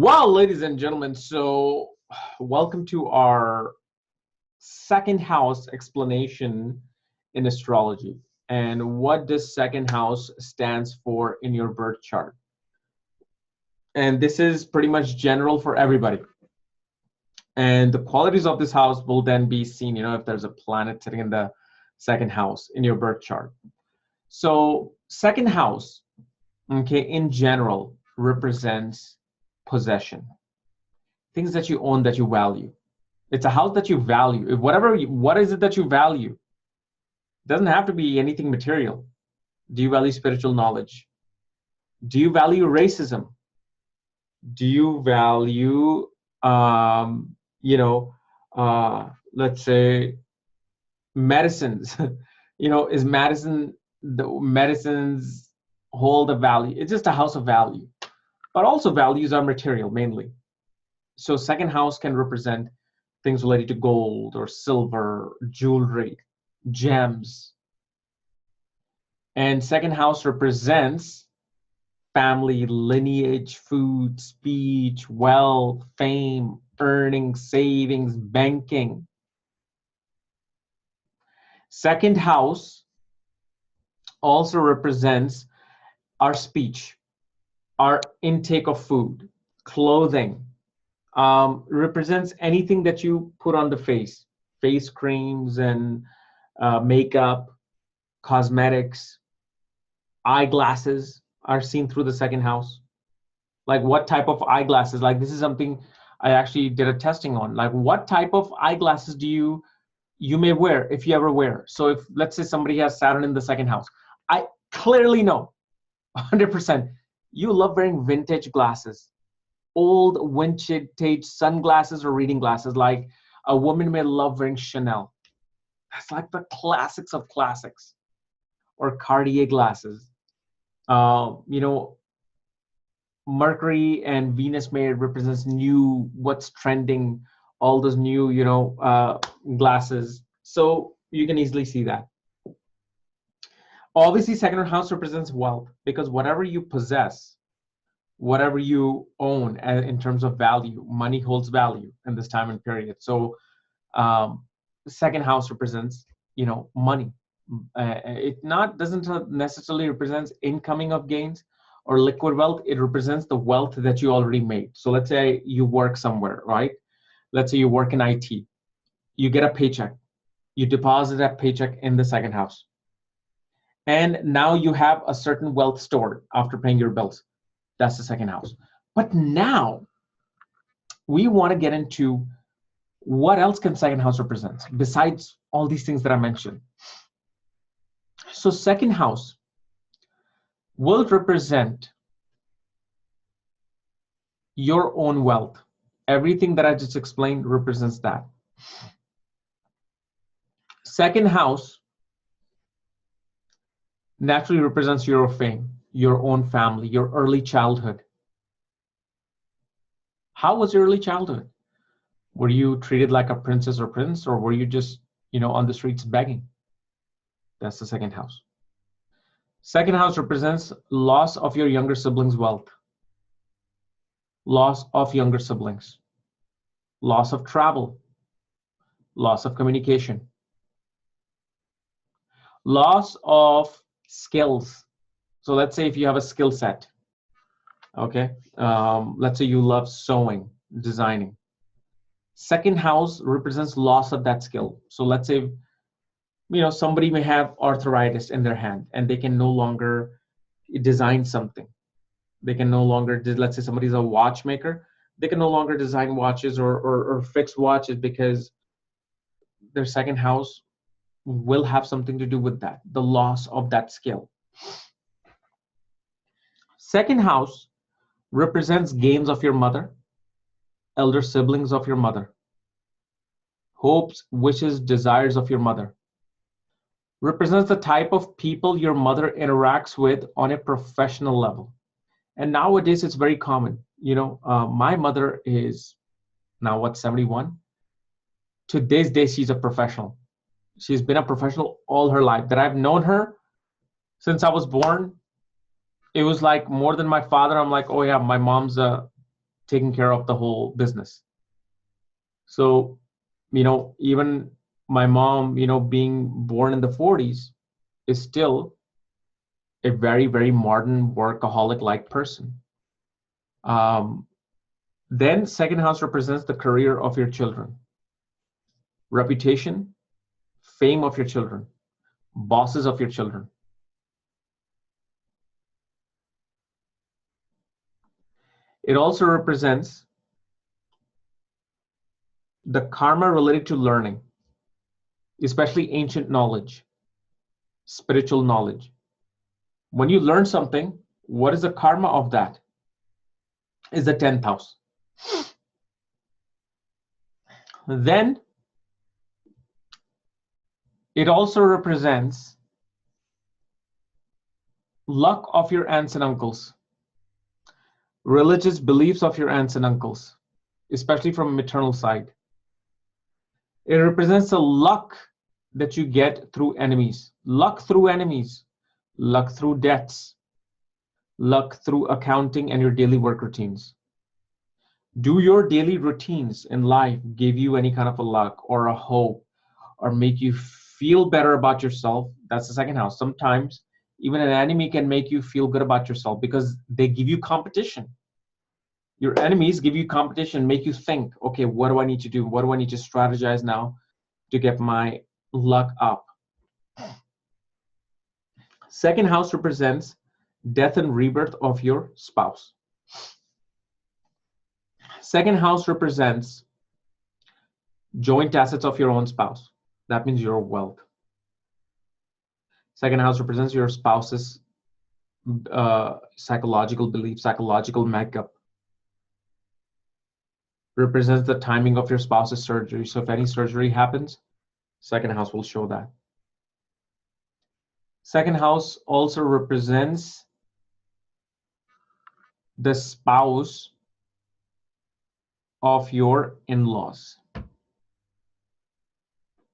Well, ladies and gentlemen, so welcome to our second house explanation in astrology. And what does second house stands for in your birth chart? And this is pretty much general for everybody. And the qualities of this house will then be seen, if there's a planet sitting in the second house in your birth chart. So second house, okay, in general represents possession, things that you own, that you value. It's a house that you value. What is it that you value? It doesn't have to be anything material. Do you value spiritual knowledge? Do you value racism? Do you value, let's say, medicines? Is the medicines hold a value? It's just a house of value. But also values are material mainly. So second house can represent things related to gold or silver, jewelry, gems. And second house represents family, lineage, food, speech, wealth, fame, earnings, savings, banking. Second house also represents our speech, our intake of food, clothing, represents anything that you put on the face creams and makeup, cosmetics, eyeglasses are seen through the second house. Like what type of eyeglasses? Like this is something I actually did a testing on. Like what type of eyeglasses do you may wear if you ever wear. So if let's say somebody has Saturn in the second house, I clearly know 100% you love wearing vintage glasses, old vintage sunglasses or reading glasses. Like a woman may love wearing Chanel. That's like the classics of classics. Or Cartier glasses. Mercury and Venus may represents new, what's trending, all those new, glasses. So you can easily see that. Obviously, second house represents wealth because whatever you possess, whatever you own in terms of value, money holds value in this time and period. So second house represents, money. Doesn't necessarily represents incoming of gains or liquid wealth. It represents the wealth that you already made. So let's say you work somewhere, right? Let's say you work in IT. You get a paycheck. You deposit that paycheck in the second house. And now you have a certain wealth stored after paying your bills. That's the second house. But now we want to get into what else can second house represent besides all these things that I mentioned. So second house will represent your own wealth. Everything that I just explained represents that. Second house naturally represents your fame, your own family, your early childhood. How was your early childhood? Were you treated like a princess or prince, or were you just, on the streets begging? That's the second house. Second house represents loss of your younger siblings' wealth, loss of younger siblings, loss of travel, loss of communication, loss of skills. So let's say if you have a skill set, okay, let's say you love sewing, designing. Second house represents loss of that skill. So let's say, somebody may have arthritis in their hand and they can no longer design something. They can no longer, let's say somebody's a watchmaker, they can no longer design watches or fix watches because their second house will have something to do with that, the loss of that skill. Second house represents gains of your mother, elder siblings of your mother, hopes, wishes, desires of your mother. Represents the type of people your mother interacts with on a professional level. And nowadays it's very common. My mother is now 71. To this day, she's a professional. She's been a professional all her life. That I've known her since I was born. It was like more than my father. I'm like, oh yeah, my mom's a taking care of the whole business. So, even my mom, being born in the 40s, is still a very, very modern workaholic-like person. Then second house represents the career of your children, reputation, fame of your children, bosses of your children. It also represents the karma related to learning, especially ancient knowledge, spiritual knowledge. When you learn something, what is the karma of that? Is the 10th house. Then it also represents luck of your aunts and uncles, religious beliefs of your aunts and uncles, especially from a maternal side. It represents the luck that you get through enemies, luck through enemies, luck through debts, luck through accounting and your daily work routines. Do your daily routines in life give you any kind of a luck or a hope or make you feel better about yourself? That's the second house. Sometimes even an enemy can make you feel good about yourself because they give you competition. Your enemies give you competition, make you think, okay, what do I need to do? What do I need to strategize now to get my luck up? Second house represents death and rebirth of your spouse. Second house represents joint assets of your own spouse. That means your wealth. Second house represents your spouse's psychological belief, psychological makeup. Represents the timing of your spouse's surgery. So if any surgery happens, second house will show that. Second house also represents the spouse of your in-laws.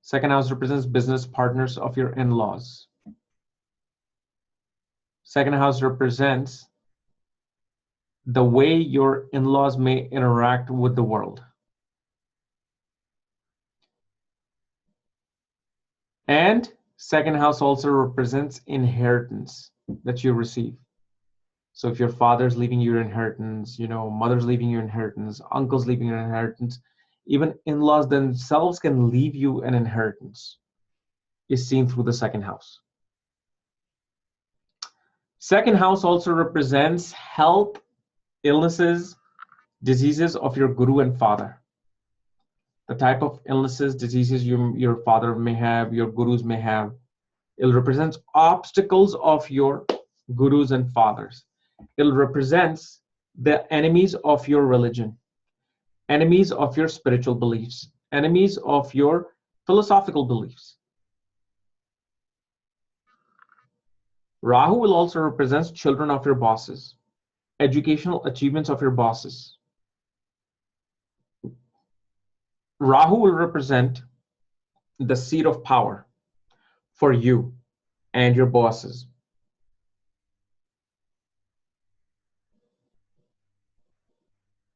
Second house represents business partners of your in-laws. Second house represents the way your in-laws may interact with the world. And second house also represents inheritance that you receive. So if your father's leaving you your inheritance, mother's leaving you inheritance, uncle's leaving you inheritance, even in-laws themselves can leave you an inheritance, is seen through the second house. Second house also represents health, illnesses, diseases of your guru and father. The type of illnesses, diseases your father may have, your gurus may have. It represents obstacles of your gurus and fathers. It represents the enemies of your religion, enemies of your spiritual beliefs, enemies of your philosophical beliefs. Rahu will also represent children of your bosses, educational achievements of your bosses. Rahu will represent the seat of power for you and your bosses.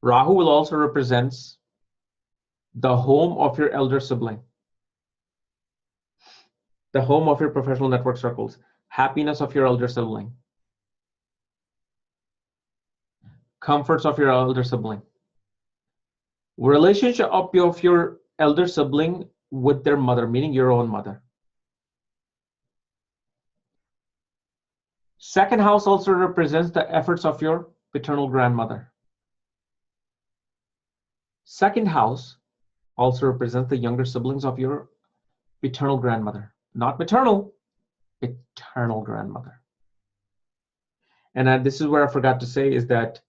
Rahu will also represent the home of your elder sibling, the home of your professional network circles, happiness of your elder sibling, comforts of your elder sibling, relationship of your elder sibling with their mother, meaning your own mother. Second house also represents the efforts of your paternal grandmother. Second house also represents the younger siblings of your paternal grandmother, not maternal, paternal grandmother. And this is where I forgot to say is that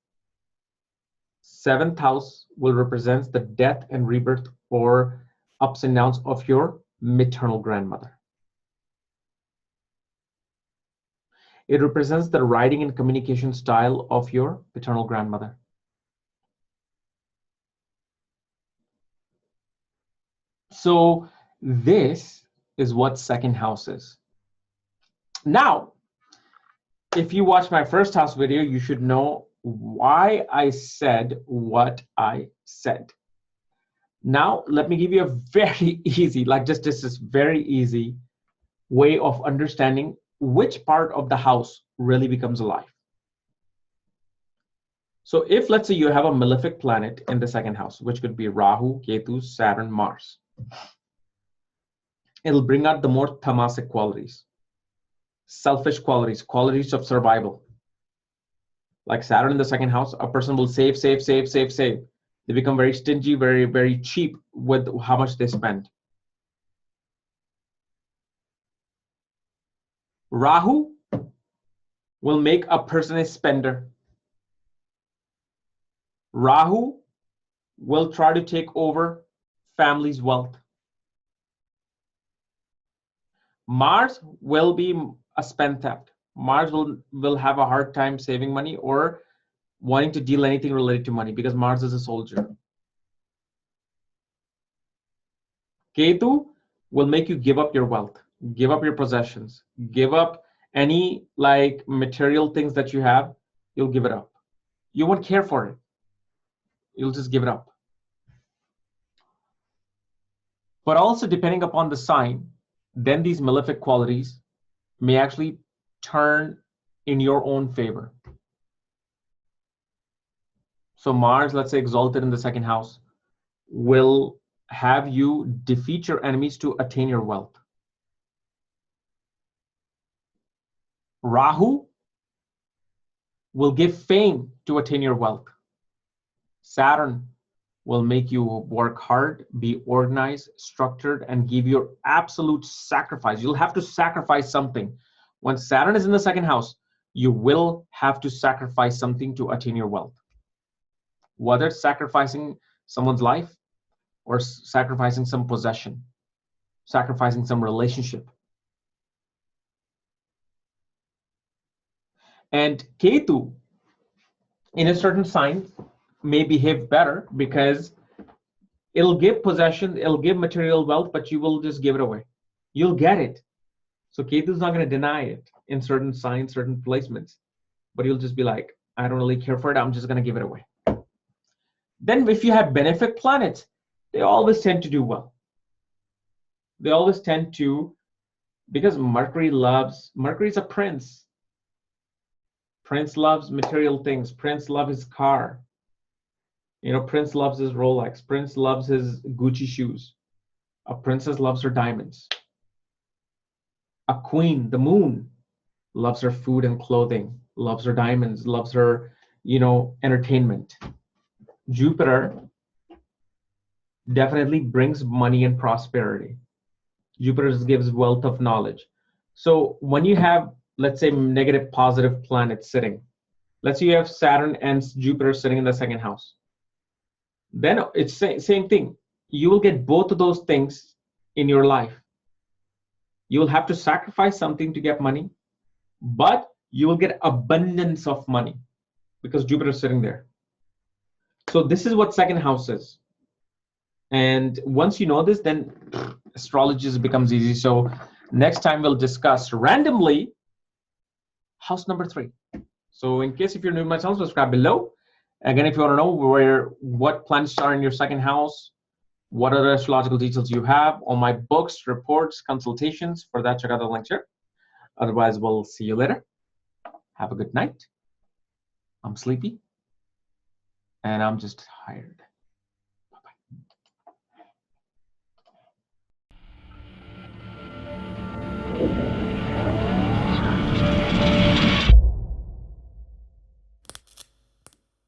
seventh house will represent the death and rebirth or ups and downs of your maternal grandmother. It represents the writing and communication style of your paternal grandmother. So this is what second house is. Now, if you watch my first house video, you should know why I said what I said. Now, let me give you a very easy, like just this is very easy way of understanding which part of the house really becomes alive. So if let's say you have a malefic planet in the second house, which could be Rahu, Ketu, Saturn, Mars, it'll bring out the more tamasic qualities, selfish qualities, qualities of survival. Like Saturn in the second house, a person will save, save, save, save, save. They become very stingy, very, very cheap with how much they spend. Rahu will make a person a spender. Rahu will try to take over family's wealth. Mars will be a spendtheft. Mars will have a hard time saving money or wanting to deal anything related to money because Mars is a soldier. Ketu will make you give up your wealth, give up your possessions, give up any like material things that you have. You'll give it up. You won't care for it. You'll just give it up. But also depending upon the sign, then these malefic qualities may actually turn in your own favor. So Mars, let's say exalted in the second house, will have you defeat your enemies to attain your wealth. Rahu will give fame to attain your wealth. Saturn will make you work hard, be organized, structured, and give your absolute sacrifice. You'll have to sacrifice something. When Saturn is in the second house, you will have to sacrifice something to attain your wealth. Whether it's sacrificing someone's life or sacrificing some possession, sacrificing some relationship. And Ketu, in a certain sign, may behave better because it'll give possession, it'll give material wealth, but you will just give it away. You'll get it. So Ketu's not going to deny it in certain signs, certain placements, but you'll just be like, I don't really care for it. I'm just going to give it away. Then if you have benefic planets, they always tend to do well. They always tend to, because Mercury's a prince. Prince loves material things. Prince loves his car. You know, Prince loves his Rolex. Prince loves his Gucci shoes. A princess loves her diamonds. A queen, the moon, loves her food and clothing, loves her diamonds, loves her, entertainment. Jupiter definitely brings money and prosperity. Jupiter gives wealth of knowledge. So when you have, let's say, negative, positive planets sitting, let's say you have Saturn and Jupiter sitting in the second house, then it's same thing. You will get both of those things in your life. You will have to sacrifice something to get money, but you will get abundance of money because Jupiter is sitting there. So this is what second house is. And once you know this, then astrology just becomes easy. So next time we'll discuss randomly house number 3. So in case if you're new to my channel, subscribe below. Again, if you want to know what planets are in your second house, what other astrological details you have, all my books, reports, consultations, for that check out the link here. Otherwise, we'll see you later. Have a good night. I'm sleepy and I'm just tired.